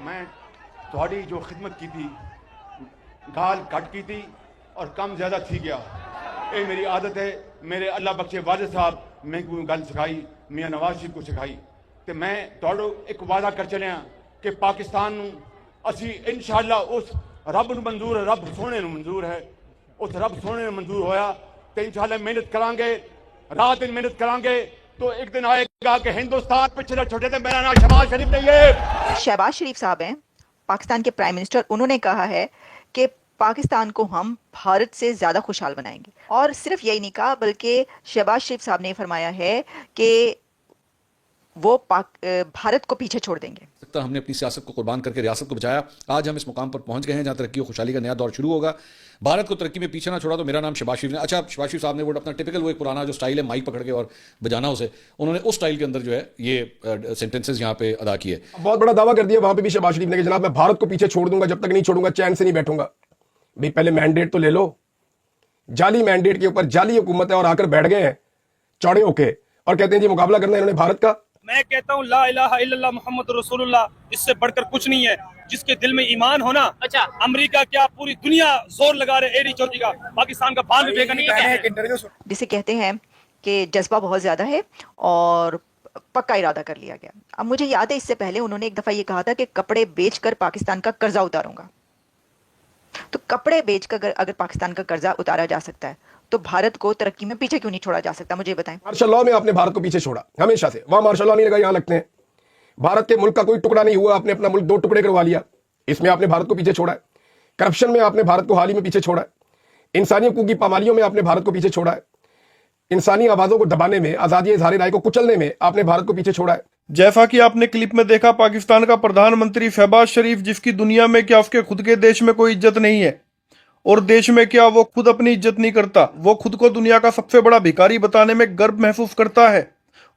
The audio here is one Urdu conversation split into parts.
میں تھوڑی جو خدمت کی تھی گال کٹ کی تھی اور کم زیادہ تھی گیا. یہ میری عادت ہے. میرے اللہ بخشے والد صاحب میں کوئی گل سکھائی میاں نواز شریف کو سکھائی تو میں تھوڑا ایک وعدہ کر چلے ہاں کہ پاکستان نو اسی انشاءاللہ اس رب نو منظور ہے, رب سونے نو منظور ہے, اس رب سونے نو منظور ہویا تو انشاءاللہ محنت کران گے, رات دن محنت کران گے تو ایک دن آئے گا کہ ہندوستان پچھلے چھوٹے تھے. میرا نام شہباز شریف نہیں ہے. شہباز شریف صاحب ہیں پاکستان کے پرائم منسٹر. انہوں نے کہا ہے کہ پاکستان کو ہم بھارت سے زیادہ خوشحال بنائیں گے, اور صرف یہی نہیں کہا بلکہ شہباز شریف صاحب نے فرمایا ہے کہ وہ بھارت کو پیچھے چھوڑ دیں گے. ہم نے اپنی سیاست کو قربان کر کے ریاست کو بچایا. آج ہم اس مقام پر پہنچ گئے ہیں جہاں ترقی و خوشحالی کا نیا دور شروع ہوگا. بھارت کو ترقی میں پیچھے نہ چھوڑا. تو میرا نام شہباز شریف نے. اچھا, شہباز شریف صاحب نے وہ اپنا ٹپکل وہ ایک پرانا جو سٹائل ہے مائک پکڑ کے اور بجانا اسے, انہوں نے اس سٹائل کے اندر جو ہے یہ سینٹنسز یہاں پہ ادا کیے. بہت بڑا دعویٰ کر دیا وہاں پہ بھی شہباز شریف نے کہ جناب میں بھارت کو پیچھے چھوڑ دوں گا, جب تک نہیں چھوڑوں گا چین سے نہیں بیٹھوں گا. بھئی پہلے مینڈیٹ تو لے لو. جعلی مینڈیٹ کے اوپر جعلی حکومت ہے اور آ کر بیٹھ گئے ہیں چوڑے ہو کے اور کہتے ہیں جی مقابلہ کرنا ہے انہوں نے بھارت کا. میں کہتا ہوں لا الہ الا اللہ محمد رسول اللہ, اس سے بڑھ کر کچھ نہیں ہے. جس کے دل میں ایمان ہونا, امریکہ کیا پوری دنیا زور لگا رہے ایڈی چوٹی کا, پاکستان کا بال بھی نہیں ہے. جسے کہتے ہیں کہ جذبہ بہت زیادہ ہے اور پکا ارادہ کر لیا گیا. اب مجھے یاد ہے اس سے پہلے انہوں نے ایک دفعہ یہ کہا تھا کہ کپڑے بیچ کر پاکستان کا قرضہ اتاروں گا. تو کپڑے بیچ کر اگر پاکستان کا قرضہ اتارا جا سکتا ہے تو بھارت کو ترقی میں پیچھے کیوں نہیں چھوڑا جا سکتا؟ مجھے بتائیں. مارشل لاء میں آپ نے بھارت کو پیچھے چھوڑا ہمیشہ سے. وہاں مارشل لاء نہیں لگا, یہاں لگتے ہیں. بھارت کے ملک کا کوئی ٹکڑا نہیں ہوا, آپ نے اپنا ملک 2 ٹکڑے کروا لیا. اس میں آپ نے بھارت کو پیچھے چھوڑا ہے. کرپشن میں آپ نے بھارت کو حال ہی میں پیچھے چھوڑا ہے. انسانی حقوق کی پامالیوں میں آپ نے بھارت کو پیچھے چھوڑا ہے. انسانی آوازوں کو دبانے میں, آزادی اظہار رائے کو کچلنے میں آپ نے بھارت کو پیچھے چھوڑا ہے. جیسا کہ آپ نے کلپ میں دیکھا, پاکستان کا پردھان منتری شہباز شریف, جس کی دنیا میں کیا اس کے خود کے دیش میں کوئی عزت نہیں ہے, اور دیش میں کیا وہ خود اپنی عزت نہیں کرتا, وہ خود کو دنیا کا سب سے بڑا بھکاری بتانے میں گرو محسوس کرتا ہے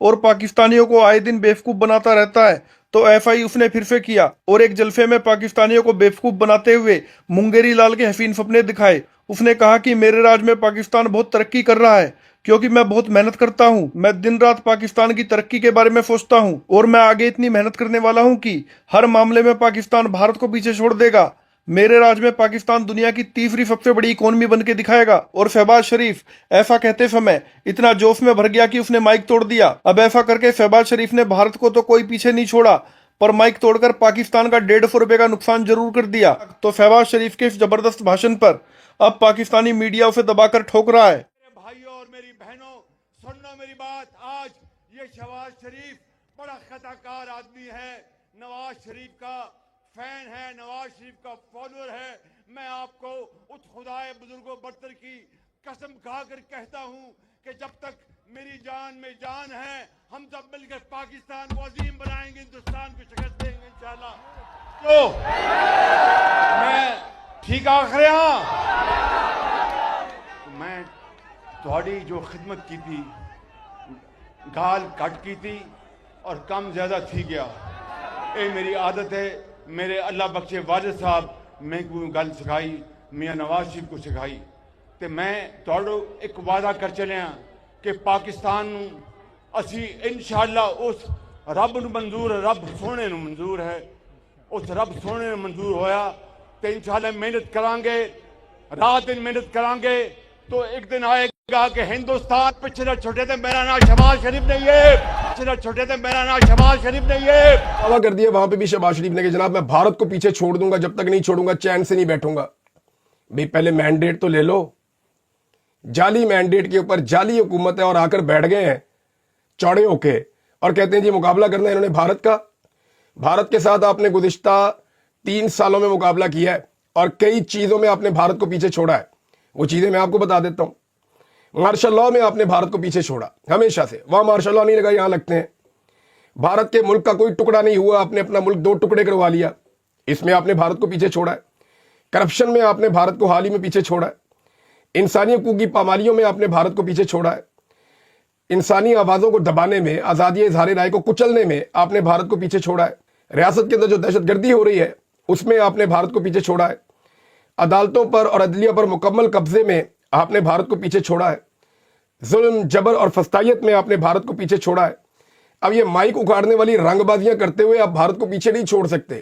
اور پاکستانیوں کو آئے دن بیوقوف بناتا رہتا ہے. تو ایسا ہی اس نے پھر سے کیا اور ایک جلسے میں پاکستانیوں کو بیوقوف بناتے ہوئے منگیری لال کے حسین سپنے دکھائے. اس نے کہا کہ میرے راج میں پاکستان بہت ترقی کر رہا ہے کیونکہ میں بہت محنت کرتا ہوں. میں دن رات پاکستان کی ترقی کے بارے میں سوچتا ہوں اور میں آگے اتنی محنت کرنے والا ہوں کہ ہر معاملے میں پاکستان بھارت کو پیچھے چھوڑ دے گا. میرے راج میں پاکستان دنیا کی تیسری سب سے بڑی اکانومی بن کے دکھائے گا. اور شہباز شریف ایسا کہتے سمے اتنا جوش میں بھر گیا کہ اس نے مائک توڑ دیا. اب ایسا کر کے شہباز شریف نے بھارت کو تو کوئی پیچھے نہیں چھوڑا, پر مائک توڑ کر پاکستان کا 150 روپے کا نقصان ضرور کر دیا. تو شہباز شریف کے اس زبردست بھاشن پر اب پاکستانی میڈیا اسے دبا کر ٹھوک رہا ہے. میرے بھائیوں اور میری بہنوں, سننا میری بات. آج یہ شہباز شریف بڑا خطا کار آدمی ہے, نواز شریف کا فین ہے, نواز شریف کا فالوور ہے. میں آپ کو اس خدائے بزرگ و برتر کی قسم کھا کر کہتا ہوں کہ جب تک میری جان میں جان ہے ہم سب مل کر پاکستان کو عظیم بنائیں گے, ہندوستان کو شکست دیں گے انشاءاللہ. تو میں ٹھیک آخر ہاں, میں تھوڑی جو خدمت کی تھی گال کٹ کی تھی اور کم زیادہ تھی گیا. یہ میری عادت ہے. میرے اللہ بخشے والد صاحب میں کوئی گل سکھائی میاں نواز شریف کو سکھائی تو میں تھوڑا ایک وعدہ کر چلے ہاں کہ پاکستان نو اسی انشاءاللہ اس رب نو منظور ہے, رب سونے نو منظور ہے, اس رب سونے نو منظور ہویا تو انشاءاللہ محنت کران گے, رات دن محنت کران گے تو ایک دن آئے گا کہ ہندوستان پچھلے چھوٹے تھے. میرا نام شہباز شریف نہیں ہے. پچھلے چھوٹے تھے, میرا نام شہباز شریف نہیں ہے. دعویٰ کر دیا وہاں پہ بھی شہباز شریف نے کہ جناب میں بھارت کو پیچھے چھوڑ دوں گا, جب تک نہیں چھوڑوں گا چین سے نہیں بیٹھوں گا. بھئی پہلے مینڈیٹ تو لے لو. جعلی مینڈیٹ کے اوپر جعلی حکومت ہے اور آ کر بیٹھ گئے ہیں چوڑے ہو کے اور کہتے ہیں جی مقابلہ کرنا ہے انہوں نے بھارت کا. بھارت کے ساتھ آپ نے گزشتہ 3 سالوں میں مقابلہ کیا ہے اور کئی چیزوں میں آپ نے بھارت کو پیچھے چھوڑا ہے. وہ چیزیں میں آپ کو بتا دیتا ہوں. مارشل لاء میں آپ نے بھارت کو پیچھے چھوڑا ہمیشہ سے. وہاں مارشل لاء نہیں لگا, یہاں لگتے ہیں. بھارت کے ملک کا کوئی ٹکڑا نہیں ہوا, آپ نے اپنا ملک 2 ٹکڑے کروا لیا. اس میں آپ نے بھارت کو پیچھے چھوڑا ہے. کرپشن میں آپ نے بھارت کو حال ہی میں پیچھے چھوڑا ہے. انسانی حقوق کی پامالیوں میں آپ نے بھارت کو پیچھے چھوڑا ہے. انسانی آوازوں کو دبانے میں, آزادی اظہار رائے کو کچلنے میں آپ نے بھارت کو پیچھے چھوڑا ہے. ریاست کے اندر جو دہشت گردی ہو رہی ہے اس میں آپ نے بھارت کو پیچھے چھوڑا ہے. عدالتوں پر اور عدلیہ پر مکمل قبضے میں آپ نے بھارت کو پیچھے چھوڑا ہے. ظلم, جبر اور فسطائیت میں آپ نے بھارت کو پیچھے چھوڑا ہے. اب یہ مائک اکھاڑنے والی رنگ بازیاں کرتے ہوئے آپ بھارت کو پیچھے نہیں چھوڑ سکتے.